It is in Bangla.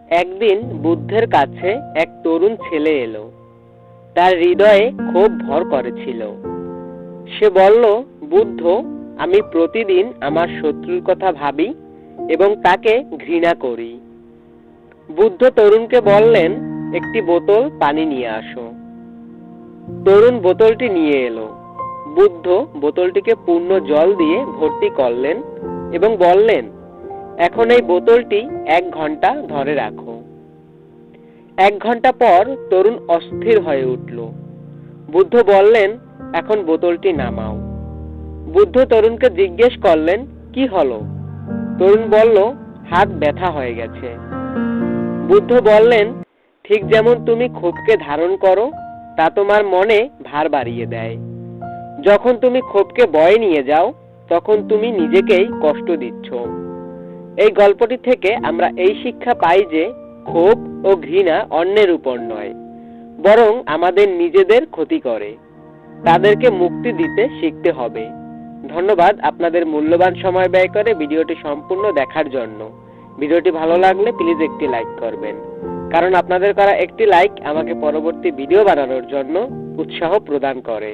একদিন বুদ্ধের কাছে এক তরুণ ছেলে এলো। তার হৃদয়ে ক্ষোভ ভর করেছিল। সে বলল, বুদ্ধ, আমি প্রতিদিন আমার শত্রুর কথা ভাবি এবং তাকে ঘৃণা করি। বুদ্ধ তরুণকে বললেন, একটি বোতল পানি নিয়ে আসো। তরুণ বোতলটি নিয়ে এলো। বুদ্ধ বোতলটিকে পূর্ণ জল দিয়ে ভর্তি করলেন এবং বললেন, এখন এই বোতলটি 1 ঘন্টা ধরে রাখো। 1 ঘন্টা পর তরুণ অস্থির হয়ে উঠল। বুদ্ধ বললেন, এখন বোতলটি নামাও। বুদ্ধ তরুণকে জিজ্ঞেস করলেন, কি হলো? তরুণ বলল, হাত ব্যথা হয়ে গেছে। বুদ্ধ বললেন, ঠিক যেমন তুমি ক্ষোভকে ধারণ করো, তা তোমার মনে ভার বাড়িয়ে দেয়। যখন তুমি ক্ষোভকে বয়ে নিয়ে যাও, তখন তুমি নিজেকেই কষ্ট দিচ্ছ। এই গল্পটি থেকে আমরা এই শিক্ষা পাই যে ক্ষোভ ও ঘৃণা অন্যের উপর নয়, বরং আমাদের নিজেদের ক্ষতি করে। তাদেরকে মুক্তি দিতে শিখতে হবে। ধন্যবাদ আপনাদের মূল্যবান সময় ব্যয় করে ভিডিওটি সম্পূর্ণ দেখার জন্য। ভিডিওটি ভালো লাগলে প্লিজ একটি লাইক করবেন, কারণ আপনাদের করা একটি লাইক আমাকে পরবর্তী ভিডিও বানানোর জন্য উৎসাহ প্রদান করে।